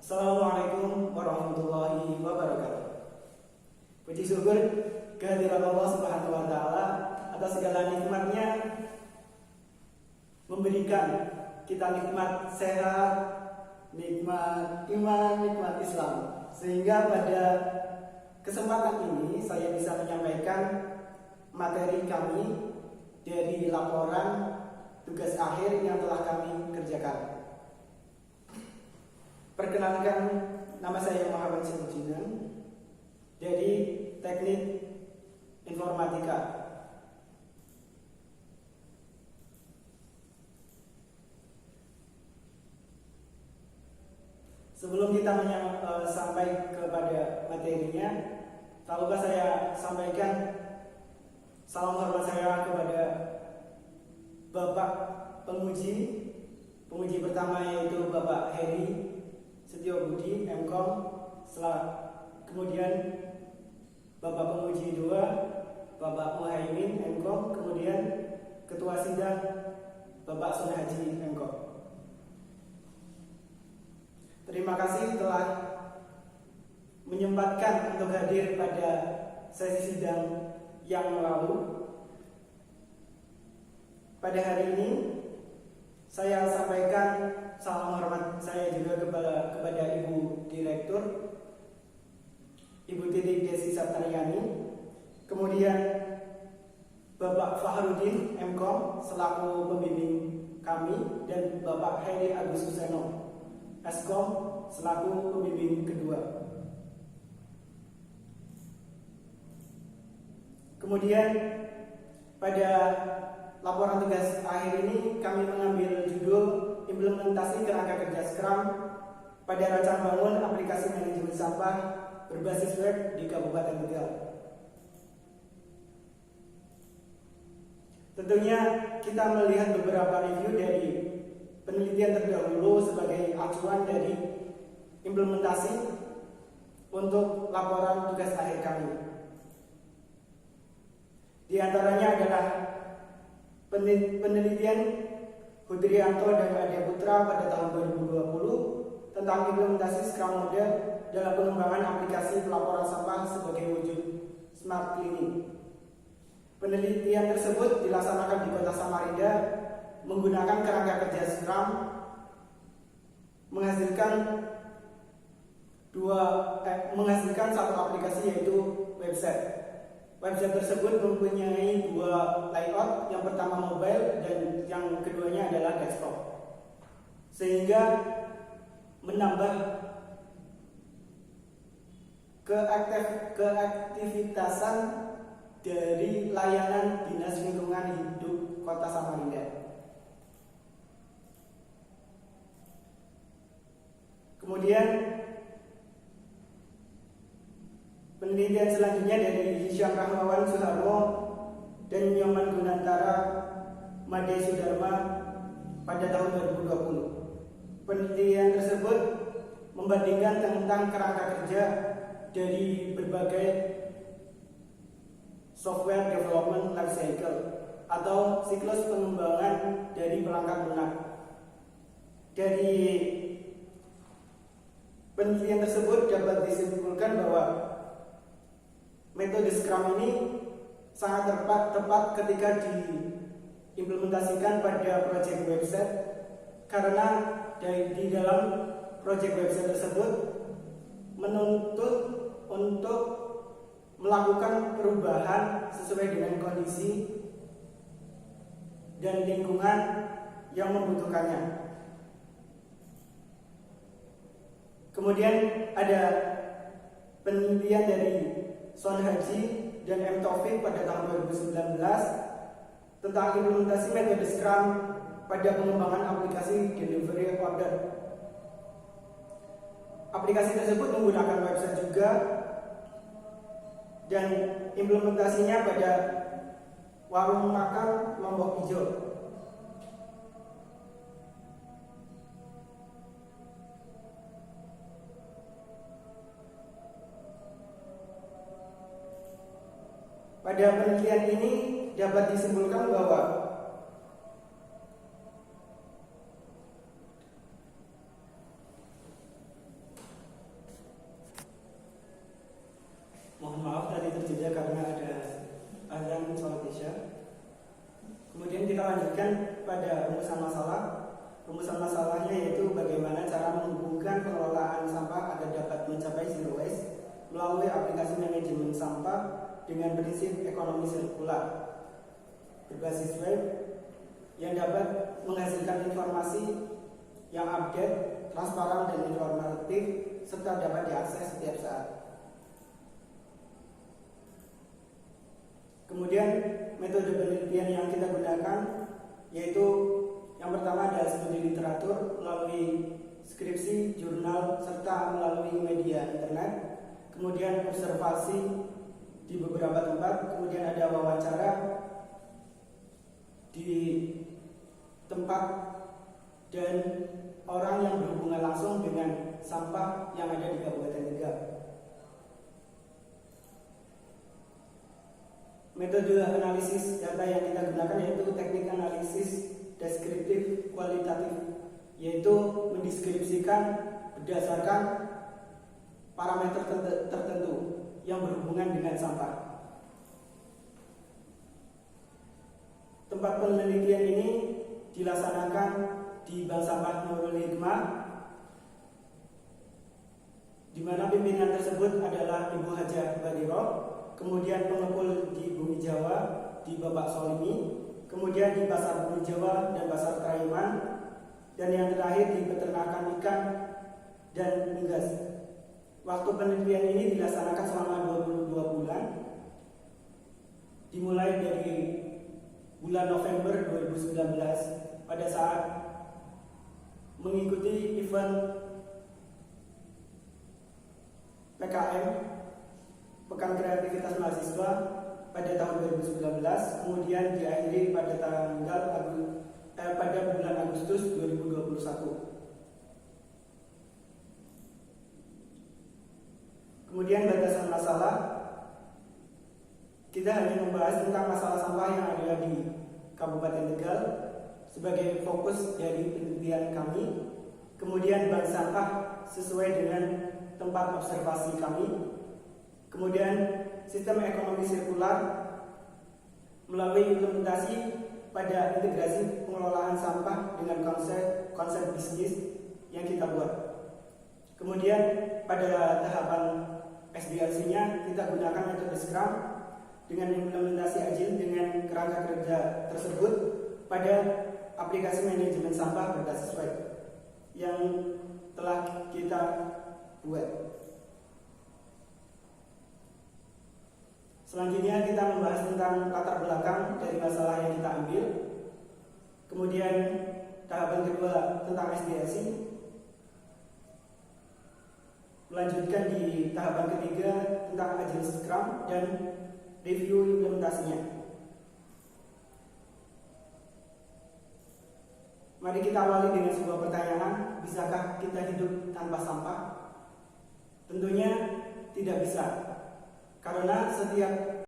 Assalamualaikum warahmatullahi wabarakatuh. Puji syukur kehadiran Allah Subhanahu wa taala atas segala nikmatnya memberikan kita nikmat sehat, nikmat iman, nikmat Islam. Sehingga pada kesempatan ini saya bisa menyampaikan materi kami dari laporan tugas akhir yang telah kami kerjakan. Perkenalkan, nama saya Muhammad Simujinan dari Teknik Informatika. Sebelum kita sampai kepada materinya, tak lupa saya sampaikan salam hormat saya kepada Bapak penguji pertama, yaitu Bapak Heri Setio Budi, MKom. Kemudian Bapak penguji 2, Bapak Muhaimin, MKom. Kemudian Ketua Sidang Bapak Sunhaji, MKom. Terima kasih telah menyempatkan untuk hadir pada sesi sidang yang lalu. Pada hari ini saya sampaikan salam hormat saya juga kepada Ibu Direktur, Ibu Titik Desi Saptaryani, kemudian Bapak Fahrudin, MKom, selaku pembimbing kami, dan Bapak Heri Agus Suseno, Eskom, selaku pembimbing kedua. Kemudian pada laporan tugas akhir ini kami mengambil judul implementasi kerangka kerja Scrum pada rancang bangun aplikasi manajemen sampah berbasis web di Kabupaten Tegal. Tentunya kita melihat beberapa review dari penelitian terdahulu sebagai acuan dari implementasi untuk laporan tugas akhir kami. Di antaranya adalah penelitian Hudrianto dan Ade Putra pada tahun 2020 tentang implementasi Scrum Model dalam pengembangan aplikasi pelaporan sampah sebagai wujud Smart Cleaning. Penelitian tersebut dilaksanakan di Kota Samarinda menggunakan kerangka kerja Scrum, menghasilkan satu aplikasi, yaitu website. Website tersebut mempunyai dua layout, yang pertama mobile dan yang keduanya adalah desktop, sehingga menambah keaktivitasan dari layanan Dinas Lingkungan Hidup Kota Samarinda. Kemudian penelitian selanjutnya dari Hisyam Rahmawan Suharmo dan Nyoman Gunantara Made Sudarma pada tahun 2020. Penelitian tersebut membandingkan tentang kerangka kerja dari berbagai software development life cycle atau siklus pengembangan dari perangkat lunak. Dari penelitian tersebut dapat disimpulkan bahwa metode Scrum ini sangat tepat ketika diimplementasikan pada proyek website, karena di dalam proyek website tersebut menuntut untuk melakukan perubahan sesuai dengan kondisi dan lingkungan yang membutuhkannya. Kemudian ada penelitian dari Son Haji dan M. Taufik pada tahun 2019 tentang implementasi metode Scrum pada pengembangan aplikasi delivery order. Aplikasi tersebut menggunakan website juga, dan implementasinya pada warung makan Lombok Hijau. Pada penelitian ini dapat disimpulkan bahwa Rumusan masalahnya yaitu bagaimana cara menghubungkan pengelolaan sampah agar dapat mencapai zero waste melalui aplikasi manajemen sampah dengan prinsip ekonomi sirkular berbasis web yang dapat menghasilkan informasi yang update, transparan, dan informatif serta dapat diakses setiap saat. Kemudian metode penelitian yang kita gunakan yaitu yang pertama adalah studi literatur melalui skripsi, jurnal, serta melalui media internet. Kemudian observasi di beberapa tempat. Kemudian ada wawancara di tempat dan orang yang berhubungan langsung dengan sampah yang ada di Kabupaten Tegal. Metode analisis data yang kita gunakan yaitu teknik analisis deskriptif kualitatif, yaitu mendeskripsikan berdasarkan parameter tertentu yang berhubungan dengan sampah. Tempat penelitian ini dilaksanakan di Bank Sampah Nurul Hikmah, di mana pimpinan tersebut adalah Ibu Hajah Badiro, kemudian pengepul di Bumi Jawa di Bapak Solimi, kemudian di Pasar Bumi Jawa dan Pasar Traiman, dan yang terakhir di peternakan ikan dan unggas. Waktu penelitian ini dilaksanakan selama 22 bulan, dimulai dari bulan November 2019 pada saat mengikuti event PKM Pekan Kreativitas Mahasiswa pada tahun 2019, kemudian diakhiri pada pada bulan Agustus 2021. Kemudian batasan masalah, kita hanya membahas tentang masalah sampah yang ada di Kabupaten Tegal sebagai fokus dari penelitian kami. Kemudian bank sampah sesuai dengan tempat observasi kami. Kemudian sistem ekonomi sirkular melalui implementasi pada integrasi pengelolaan sampah dengan konsep bisnis yang kita buat. Kemudian pada tahapan SDLC-nya kita gunakan metode Scrum dengan implementasi agile dengan kerangka kerja tersebut pada aplikasi manajemen sampah berbasis web yang telah kita buat. Selanjutnya kita membahas tentang latar belakang dari masalah yang kita ambil. Kemudian tahapan kedua tentang SDLC. Melanjutkan di tahapan ketiga tentang Agile Scrum dan review implementasinya. Mari kita awali dengan sebuah pertanyaan, bisakah kita hidup tanpa sampah? Tentunya tidak bisa. Karena setiap